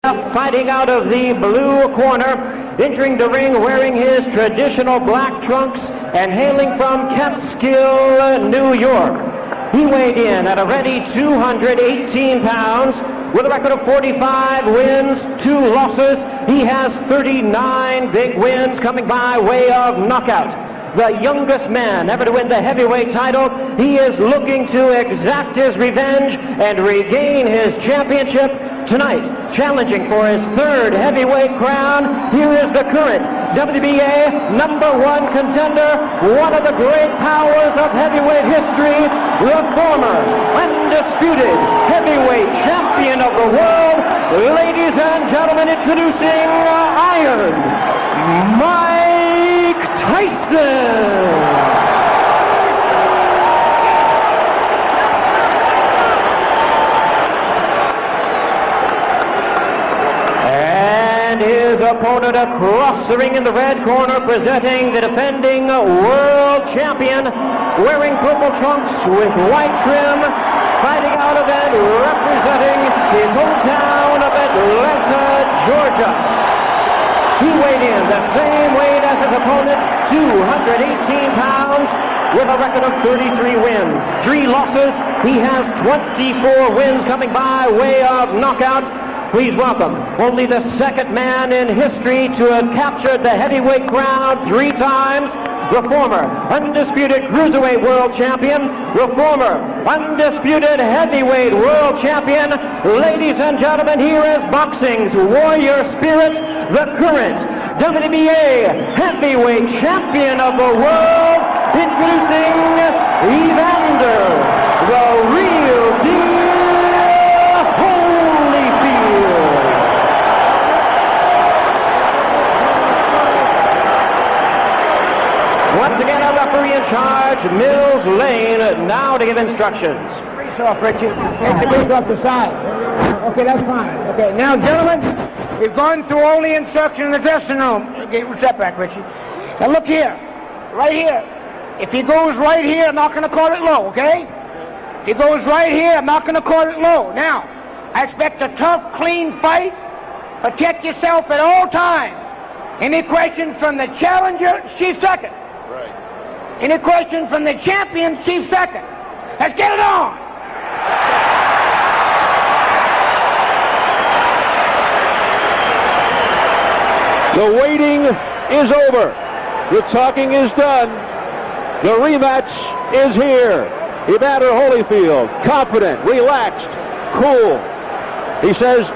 Fighting out of the blue corner, entering the ring wearing his traditional black trunks and hailing from Catskill, New York. He weighed in at a ready 218 pounds with a record of 45 wins, 2 losses. He has 39 big wins coming by way of knockout. The youngest man ever to win the heavyweight title. He is looking to exact his revenge and regain his championship tonight. Challenging for his 3rd heavyweight crown, here is the current WBA #1 contender, one of the great powers of heavyweight history, the former undisputed heavyweight champion of the world. Ladies and gentlemen, introducing Iron Mike Tyson. His opponent across the ring in the red corner, presenting the defending world champion, wearing purple trunks with white trim, fighting out of it, representing his hometown of Atlanta, Georgia. He weighed in the same weight as his opponent, 218 pounds, with a record of 33 wins, 3 losses. He has 24 wins coming by way of knockouts. Please welcome only the 2nd man in history to have captured the heavyweight crown 3 times, the former undisputed cruiserweight world champion, the former undisputed heavyweight world champion. Ladies and gentlemen, here is boxing's warrior spirit, the current WBA heavyweight champion of the world, introducing Evander, the real deal. Once again, a referee in charge, Mills Lane, now to give instructions. Brace off, Richie. Take the brace off the side. Okay, that's fine. Okay, now, gentlemen, we've gone through all the instructions in the dressing room. Okay, step back, Richie. Now, look here. Right here. If he goes right here, I'm not going to call it low, okay? If he goes right here, I'm not going to call it low. Now, I expect a tough, clean fight. Protect yourself at all times. Any questions from the challenger, Chief second. Any question from the champion, Chief second. Let's get it on. The waiting is over. The talking is done. The rematch is here. Evander Holyfield, confident, relaxed, cool. He says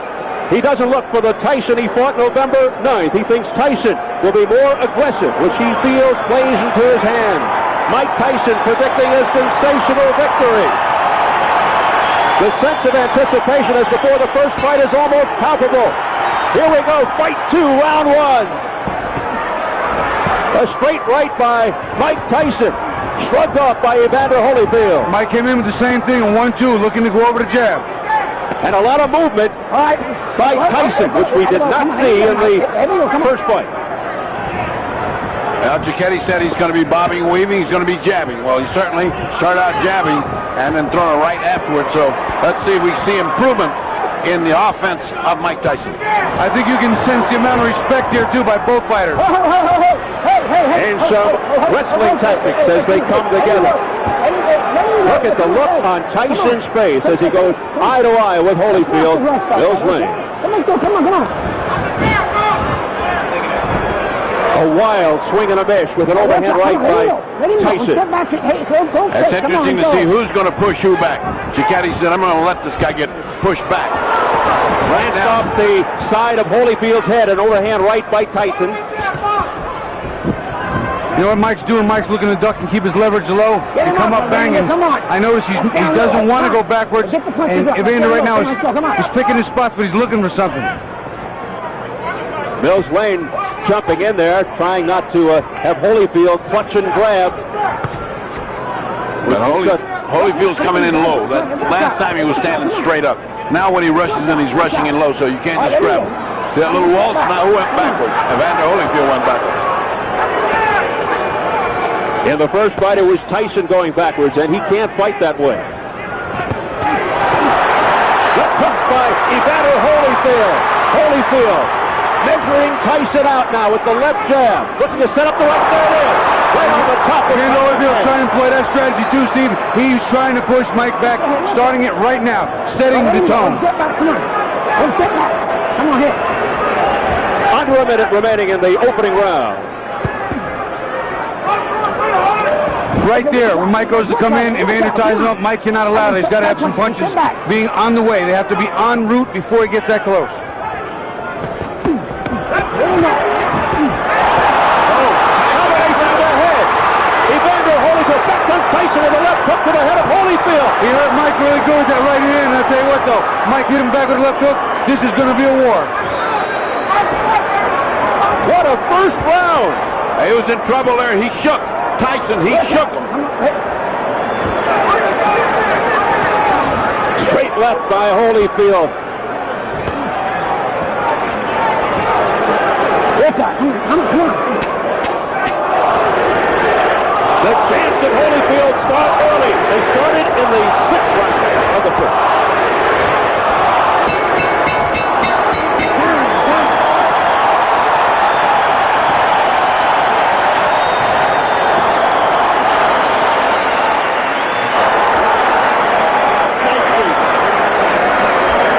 he doesn't look for the Tyson he fought November 9th. He thinks Tyson will be more aggressive, which he feels plays into his hand. Mike Tyson predicting a sensational victory. The sense of anticipation as before the first fight is almost palpable. Here we go, fight 2, round 1. A straight right by Mike Tyson, shrugged off by Evander Holyfield. Mike came in with the same thing, 1-2, looking to go over the jab. And a lot of movement by Tyson, which we did not see in the first fight. Now, Giacchetti said he's going to be bobbing, weaving, he's going to be jabbing. Well, he certainly started out jabbing and then throwing a right afterwards. So let's see if we see improvement in the offense of Mike Tyson. I think you can sense the amount of respect here, too, by both fighters. And some wrestling tactics as they come together. Look at the look on Tyson's face as he goes eye to eye with Holyfield. Mills Lane. Come on. A wild swing and a miss with an overhand right by Tyson. It's interesting to see who's going to push who back. Giacchetti said, I'm going to let this guy get pushed back. Lands off the side of Holyfield's head, an overhand right by Tyson. You know what Mike's doing? Mike's looking to duck and keep his leverage low and come up banging. I notice he doesn't want to go backwards, and Evander right now is picking his spots, but he's looking for something. Mills Lane jumping in there, trying not to have Holyfield clutch and grab. But Holyfield's coming in low. That last time he was standing straight up. Now when he rushes in, he's rushing in low, so you can't just grab him. See that little waltz? Now who went backwards? Evander Holyfield went backwards. In the first fight, it was Tyson going backwards, and he can't fight that way. Good hook by Evander Holyfield. Holyfield measuring Tyson out now with the left jab. Looking to set up the right. There it is. Right on the top of Holyfield trying to play that strategy too, Steve. He's trying to push Mike back, starting it right now, setting the tone. Step back, come on. Step back. Come on, here. Under a minute remaining in the opening round. Right there, when Mike goes to come in, if Evander ties him up, Mike cannot allow it. He's got to have some punches being on the way. They have to be en route before he gets that close. Tyson in the left hook to the head of Holyfield. He hurt Mike really good with that right hand. I'll tell you what, though. Mike hit him back with the left hook. This is going to be a war. What a first round. He was in trouble there. He shook Tyson. He shook him. Straight left by Holyfield. Come on. The chance of Holyfield start early. They started in the 6th round of the first.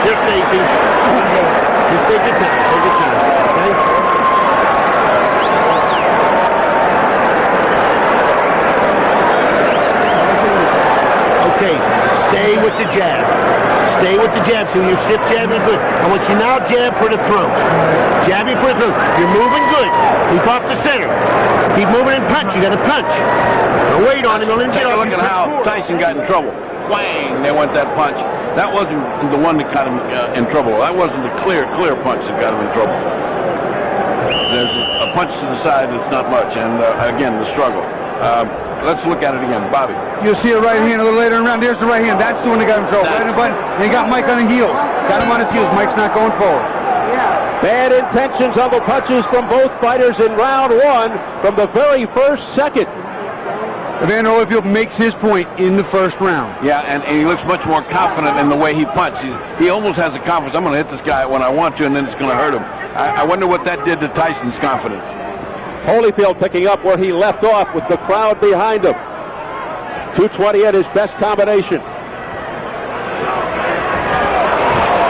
Just easy. Just take your time. Take your time. Okay? Okay, stay with the jab. Stay with the jab. So your stiff jab is good. I want you now jab for the throat. Jabbing for the throat. You're moving good. Keep off the center. Keep moving and punch. You got to punch. Now wait on him. Take a look at how Tyson got in trouble. Whang! They went that punch. That wasn't the one that got him in trouble. That wasn't the clear punch that got him in trouble. There's a punch to the side that's not much, and again, the struggle. Let's look at it again. Bobby. You'll see a right hand a little later in the round. There's the right hand. That's the one that got him in trouble. Right in the button. And he got Mike on the heels. Got him on his heels. Mike's not going forward. Bad intentions on the punches from both fighters in round one from the very first second. Evander Holyfield makes his point in the first round. Yeah, and he looks much more confident in the way he punches. He almost has the confidence. I'm going to hit this guy when I want to, and then it's going to hurt him. I wonder what that did to Tyson's confidence. Holyfield picking up where he left off with the crowd behind him. 220 at his best combination.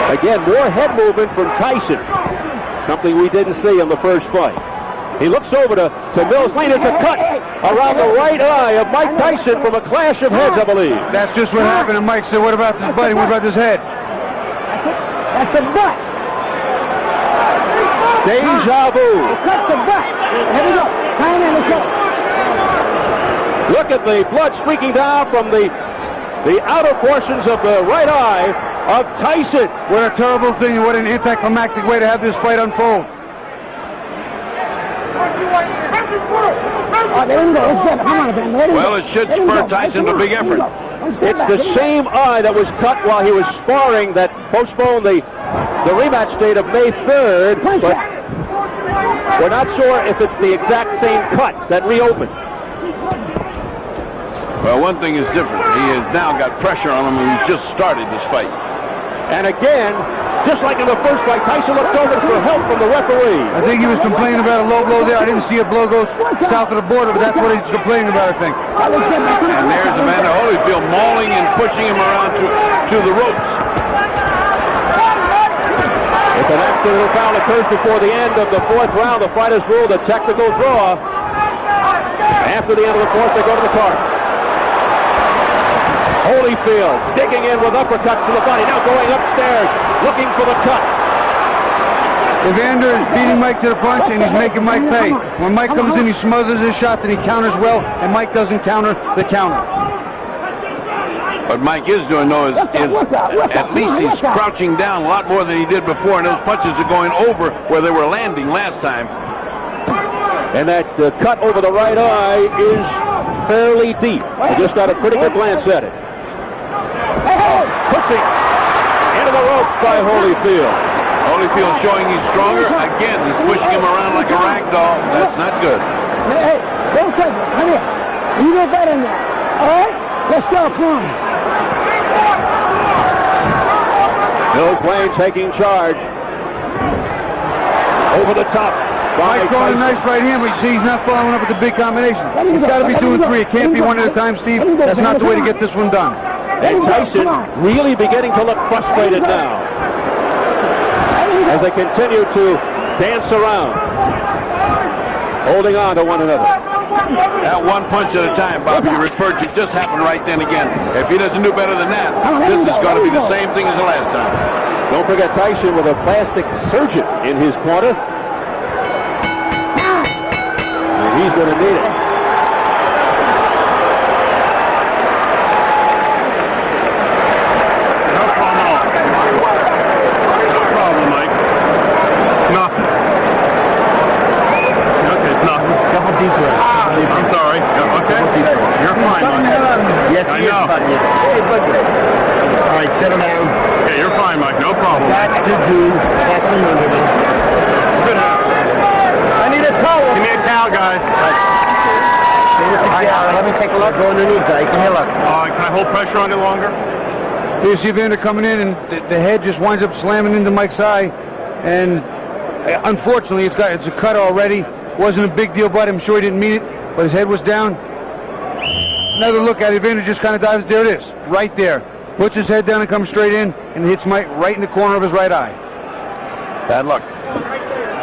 Again, more head movement from Tyson. Something we didn't see in the first fight. He looks over to Mills. There's a cut around the right eye of Mike Tyson from a clash of heads, I believe. That's just what happened. And Mike said, what about this buddy? What about this head? That's the butt. Deja vu. That's the butt. Here we go. Time in, let's go. Look at the blood streaking down from the outer portions of the right eye of Tyson. What a terrible thing and what an anticlimactic way to have this fight unfold. Well, it should spur Tyson to a big effort. It's the same eye that was cut while he was sparring that postponed the rematch date of May 3rd, but we're not sure if it's the exact same cut that reopened. Well, one thing is different. He has now got pressure on him, and he's just started this fight. And again, just like in the first fight, Tyson looked over for help from the referee. I think he was complaining about a low blow there. I didn't see a blow go south of the border, but that's what he's complaining about, I think. And there's Evander Holyfield mauling and pushing him around to the ropes. If an accidental foul occurs before the end of the fourth round, the fighters ruled a technical draw. After the end of the fourth, they go to the corner. Holyfield digging in with uppercuts to the body, now going upstairs, looking for the cut. Evander is beating Mike to the punch, and he's making Mike pay. When Mike comes in, he smothers his shots, and he counters well, and Mike doesn't counter the counter. What Mike is doing, though, is at least he's crouching down a lot more than he did before, and those punches are going over where they were landing last time. And that cut over the right eye is fairly deep. I just got a pretty good glance at it. Pushing into the ropes by Holyfield. Holyfield showing he's stronger. Again, he's pushing him around like a rag doll. That's not good. Hey, don't touch it. Come here. You go better than that. All right? Let's go. Come on. Mills Wayne taking charge. Over the top. Mike's throwing a nice right hand, but you see he's not following up with the big combination. He's got to be doing three. It can't be one at a time, Steve. That's not the way to get this one done. And Tyson really beginning to look frustrated now as they continue to dance around, holding on to one another. That one punch at a time, Bob, you referred to, just happened right then again. If he doesn't do better than that, this is going to be the same thing as the last time. Don't forget Tyson with a plastic surgeon in his corner. And he's going to need it. No problem, Mike. Nothing. Okay, it's nothing. Couple deep breaths. I'm sorry. Okay. You're fine, Mike. Yes, I know. All right, settle down. Okay, you're fine, Mike. No problem. That's the dude. That's the number. Good happen. I need a towel. Give me a towel, guys. Let me take a look. Go underneath that. Can you look? Can I hold pressure on it longer? You see Evander coming in, and the head just winds up slamming into Mike's eye. And unfortunately, it's a cut already. Wasn't a big deal, but I'm sure he didn't mean it. But his head was down. Another look at it, Evander just kind of dives. There it is, right there. Puts his head down and comes straight in, and hits Mike right in the corner of his right eye. Bad luck.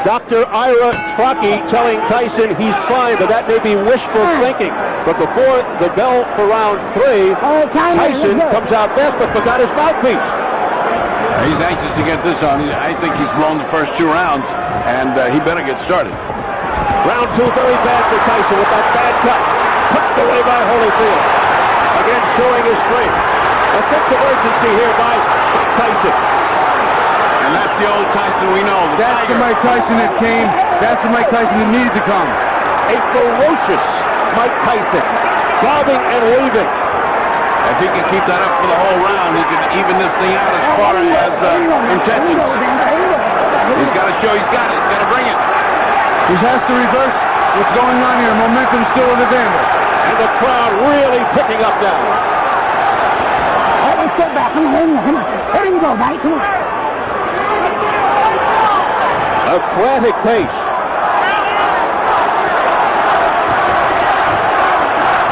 Dr. Ira Trockey telling Tyson he's fine, but that may be wishful thinking. But before the bell for round 3, Tyson comes out best, but forgot his mouthpiece. He's anxious to get this on. I think he's blown the first 2 rounds, and he better get started. Round 2, very bad for Tyson with that bad cut. Tucked away by Holyfield. Again, showing his strength. A sense of urgency here by Tyson. And that's the old Tyson we know. That's the Mike Tyson that came. That's the Mike Tyson that needed to come. A ferocious Mike Tyson. Bobbing and weaving. If he can keep that up for the whole round, he can even this thing out as far as intentions. He's got to show he's got it. He's got to bring it. He has to reverse what's going on here. Momentum still with Evander. And the crowd really picking up now. Let's get back. Come on. Let him go, buddy. Come on. A frantic pace.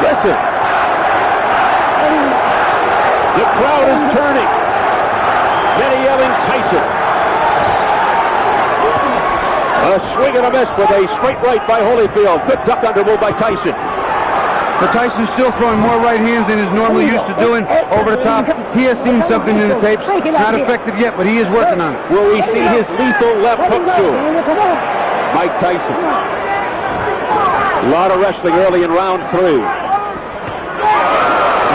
Listen. The crowd is turning. Many yelling Tyson. A swing and a miss with a straight right by Holyfield. Good duck under move by Tyson. But Tyson's still throwing more right hands than he's normally used to doing over the top. He has seen something in the tapes. Not effective yet, but he is working on it. Will we see his lethal left hook too? Mike Tyson. A lot of wrestling early in round 3.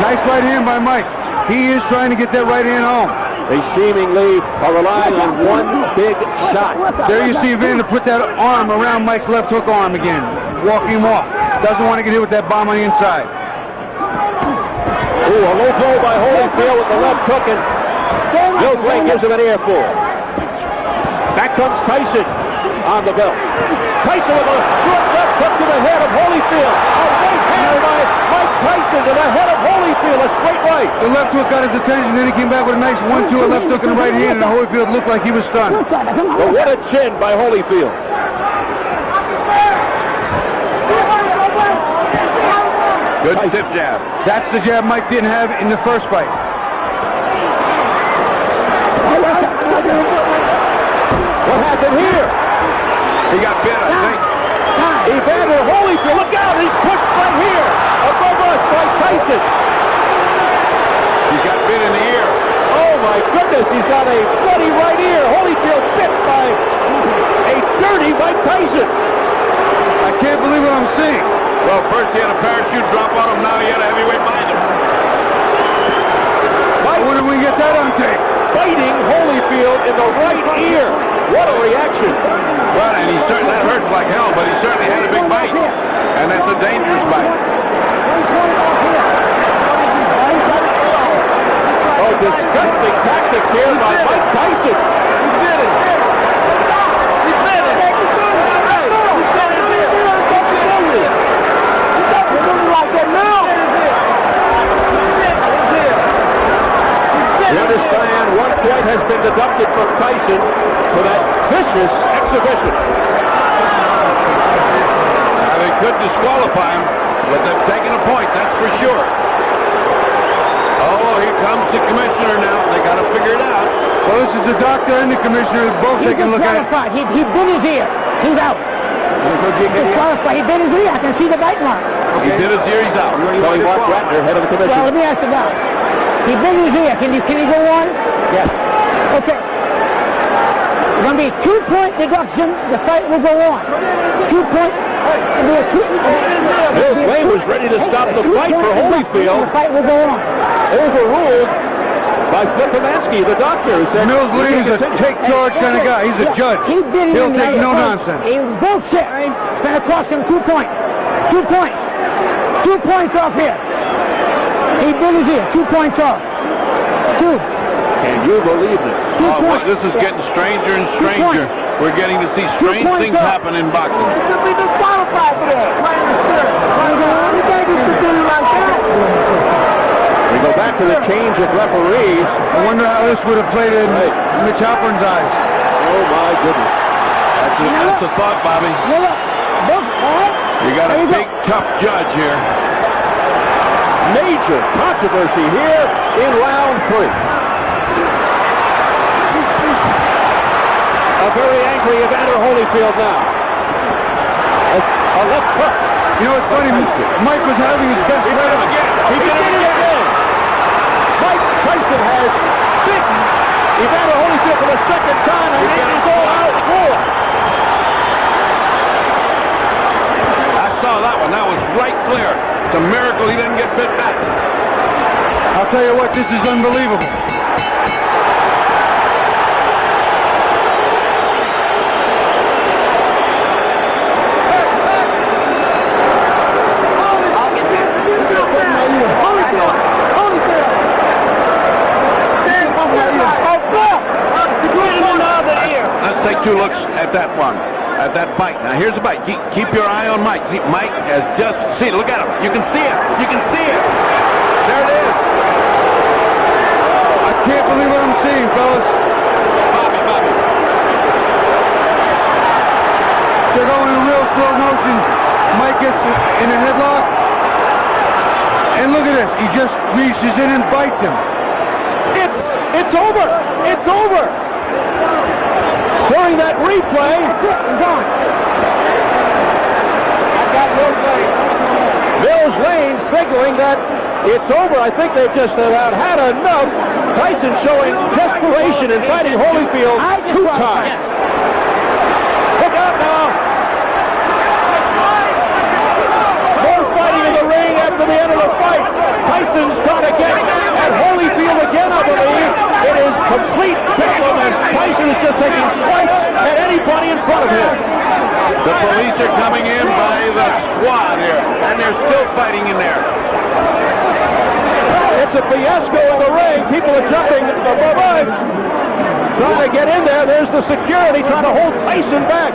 Nice right hand by Mike. He is trying to get that right hand home. They seemingly are relying on one big shot. There you see Evander put that arm around Mike's left hook arm again. Walking him off. Doesn't want to get hit with that bomb on the inside. Ooh, a low blow by Holyfield with the left hook, and Bill Gray gives him an earful. Back comes Tyson on the belt. Tyson with a short left hook to the head of Holyfield. A right hand by Mike Tyson to the head of Holyfield, a straight right. The left hook got his attention, then he came back with a nice 1-2, a left hook in the right hand, and Holyfield looked like he was stunned. But what a chin by Holyfield. Good stiff jab. That's the jab Mike didn't have in the first fight. What happened here? He got bit, I think. Evander Holyfield, look out, he's pushed right here. Above us by Tyson. He's got bit in the ear. Oh my goodness, he's got a bloody right ear. Holyfield bit by a dirty Mike Tyson. I can't believe what I'm seeing. Well, first he had a parachute drop on him, now he had a heavyweight behind him. When did we get that on tape? Biting Holyfield in the right ear. What a reaction. Well, and that hurts like hell, but he certainly had a big bite. And that's a dangerous bite. Oh, disgusting tactics here by Mike Tyson. He did it. He did it. You understand, 1 point has been deducted from Tyson for that vicious exhibition. They could disqualify him, but they've taken a point, that's for sure. Oh, here comes the commissioner now. They got to figure it out. Well, this is the doctor and the commissioner both taking a look at it. He bit his ear. He's out. Disqualified. He bit his ear. I can see the bite mark. He bit his ear, he's out. Tony Mark Ratner, head of the commission. Well, let me ask the doc. He bit his ear. Can he go on? Yes. Okay. It's going to be a 2-point deduction. The fight will go on. 2 point. Bill Wayne was ready to stop the fight for Holyfield. The fight will go on. Overruled by Flippomansky, the doctor, who said Mills Lee is a take-charge kind of guy. He's a judge. He'll take no nonsense. He bullshit. It's going to cost him 2 points. 2 points. 2 points off here. He bit his ear. 2 points off. 2. Can you believe this? Oh, boy, this is getting stranger and stranger. We're getting to see strange things happen in boxing. Should be disqualified for that. You can't just continue like that. We go back to the change of referees. I wonder how this would have played in Mitch Halpern's eyes. Oh, my goodness. That's a thought, Bobby. You got a big, tough judge here. Major controversy here in round 3. A very angry Evander Holyfield now. A left hook. You know, it's funny. Mike was having his best round. He did it again. Mike Tyson has beaten Evander Holyfield for the second time, and it is all out war. I saw that one. That was right clear. It's a miracle he didn't get bit back. I'll tell you what, this is unbelievable. Let's take 2 looks at that one, at that bite. Now here's the bite. Keep your eye on Mike. See, Mike has just, see, look at him. You can see it. You can see it. There it is. I can't believe what I'm seeing, fellas. Bobby. They're going in real slow motion. Mike gets in a headlock. And look at this. He just reaches in and bites him. It's over. It's over. During that replay, Mills Lane signaling that it's over. I think they've just about had enough. Tyson showing desperation in fighting Holyfield 2 times. Look out now. More fighting in the ring after the end of the fight. Tyson's trying to get at Holyfield again, I believe. It is complete bedlam, and Tyson is just taking swipes at anybody in front of him. The police are coming in by the squad here, and they're still fighting in there. It's a fiasco in the ring. People are jumping above us, trying to get in there. There's the security trying to hold Tyson back.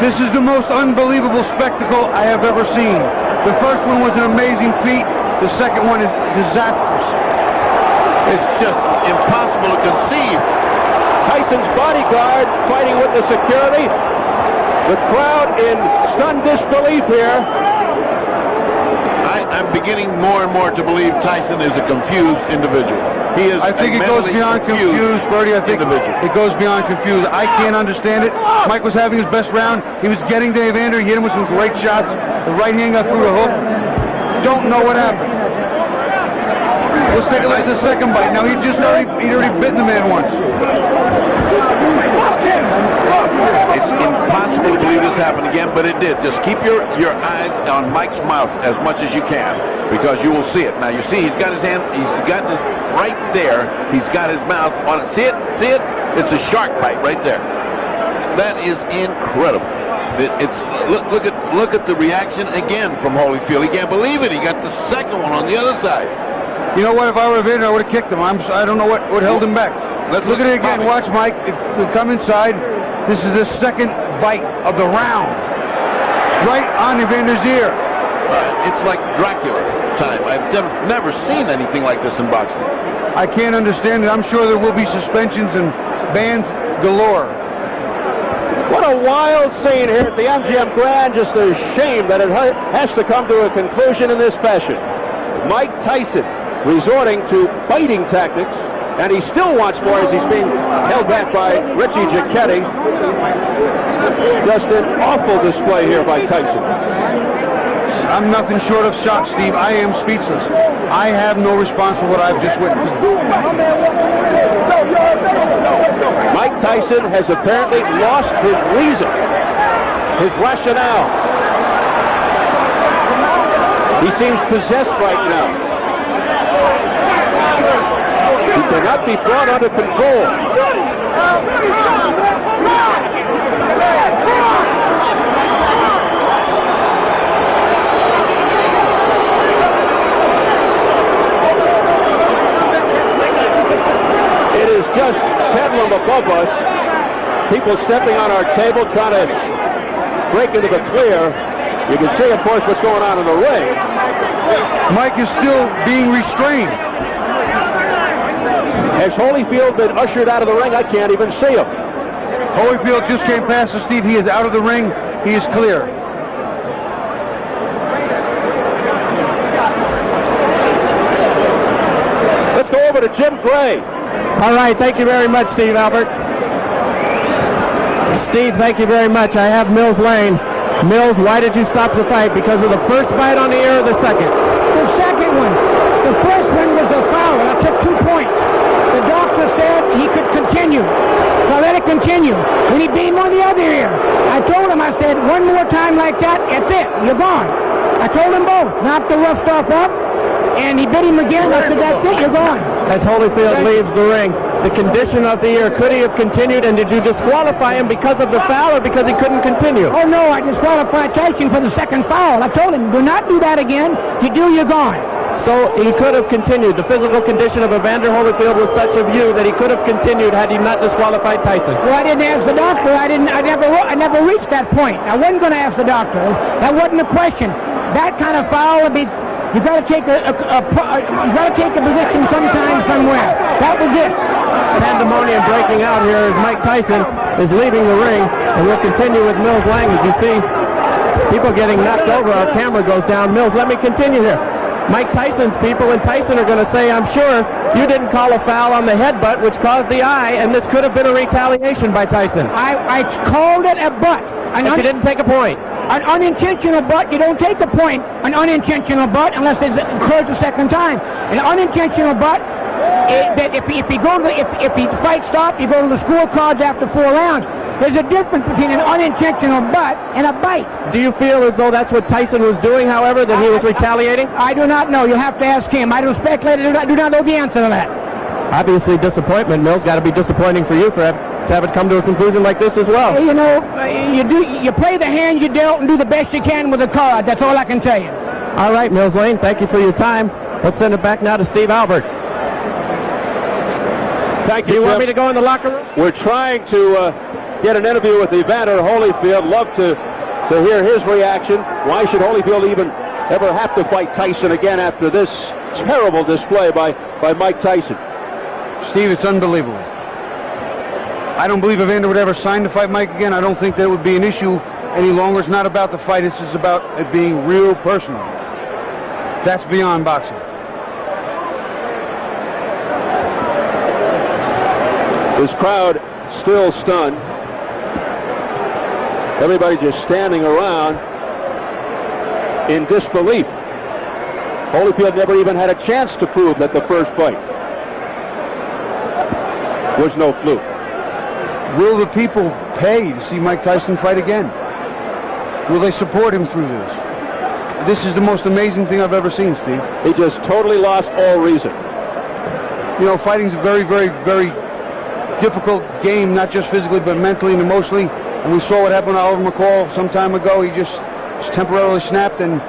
This is the most unbelievable spectacle I have ever seen. The first one was an amazing feat. The second one is disastrous. It's just impossible to conceive. Tyson's bodyguard fighting with the security. The crowd in stunned disbelief here. I'm beginning more and more to believe Tyson is a confused individual. He is. I think it goes beyond confused, Bertie. I think it goes beyond confused. I can't understand it. Mike was having his best round. He was getting to Evander. He hit him with some great shots. The right hand got through the hook. Don't know what happened. Let's take a look at the second bite. Now he'd already bitten the man once. It's impossible to believe this happened again, but it did. Just keep your eyes on Mike's mouth as much as you can, because you will see it. Now you see he's got his hand, he's got this right there. He's got his mouth on it. See it? See it? It's a shark bite right there. That is incredible. Look at the reaction again from Holyfield. He can't believe it. He got the second one on the other side. You know what? If I were Evander, I would have kicked him. I don't know what held him back. Let's look at it again. Watch Mike. He'll come inside. This is the second bite of the round. Right on Evander's ear. It's like Dracula time. I've never seen anything like this in boxing. I can't understand it. I'm sure there will be suspensions and bans galore. What a a wild scene here at the MGM Grand. Just a shame that it has to come to a conclusion in this fashion. Mike Tyson resorting to fighting tactics, and he still wants more as he's being held back by Richie Giacchetti. Just an awful display here by Tyson. I'm nothing short of shocked, Steve. I am speechless. I have no response for what I've just witnessed. Mike Tyson has apparently lost his reason, his rationale. He seems possessed right now. He cannot be brought under control. It is just bedlam above us. People stepping on our table trying to break into the clear. You can see, of course, what's going on in the ring. Mike is still being restrained. Has Holyfield been ushered out of the ring? I can't even see him. Holyfield just came past us, Steve. He is out of the ring. He is clear. Let's go over to Jim Gray. All right, thank you very much, Steve Albert. Steve, thank you very much. I have Mills Lane. Mills, why did you stop the fight? Because of the first fight on the air or the second? The second one. The first one was a foul. I took 2 points. The doctor said he could continue. So I let it continue. When he beat him on the other ear, I told him, I said, one more time like that, that's it. You're gone. I told them both. Knocked the rough stuff up. And he bit him again. I said, that's it. You're gone. As Holyfield leaves the ring, the condition of the ear, could he have continued, and did you disqualify him because of the foul or because he couldn't continue? Oh, no, I disqualified Tyson for the second foul. I told him, do not do that again. If you do, you're gone. So he could have continued. The physical condition of Evander Holyfield was such a view that he could have continued had he not disqualified Tyson. Well, I didn't ask the doctor. I never reached that point. I wasn't going to ask the doctor. That wasn't the question. That kind of foul would be... You got to take a position sometime somewhere. That was it. Pandemonium breaking out here as Mike Tyson is leaving the ring, and we'll continue with Mills Lang. As you see, people getting knocked over. Our camera goes down. Mills, let me continue here. Mike Tyson's people and Tyson are going to say, I'm sure you didn't call a foul on the headbutt, which caused the eye, and this could have been a retaliation by Tyson. I called it a butt. But you didn't take a point. An unintentional butt, you don't take a point. An unintentional butt unless it occurs the second time. An unintentional butt, that if the fight stopped, you go to the scorecards after 4 rounds. There's a difference between an unintentional butt and a bite. Do you feel as though that's what Tyson was doing, however, that he was retaliating? I do not know. You have to ask him. I don't speculate. I do not know the answer to that. Obviously, disappointment, Mills. Got to be disappointing for you to have it come to a conclusion like this as well. You know, you play the hand you dealt and do the best you can with the card. That's all I can tell you. All right, Mills Lane, thank you for your time. Let's send it back now to Steve Albert. Thank you, Do you want Jim. me to go in the locker room? We're trying to get an interview with Evander Holyfield. Love to hear his reaction. Why should Holyfield even ever have to fight Tyson again after this terrible display by Mike Tyson? Steve, it's unbelievable. I don't believe Evander would ever sign to fight Mike again. I don't think that would be an issue any longer. It's not about the fight. It's just about it being real personal. That's beyond boxing. This crowd still stunned. Everybody just standing around in disbelief. Holyfield never even had a chance to prove that the first fight was no fluke. Will the people pay to see Mike Tyson fight again? Will they support him through this? This is the most amazing thing I've ever seen, Steve. He just totally lost all reason. You know, fighting's a very, very, very difficult game, not just physically, but mentally and emotionally. And we saw what happened to Oliver McCall some time ago. He just temporarily snapped, and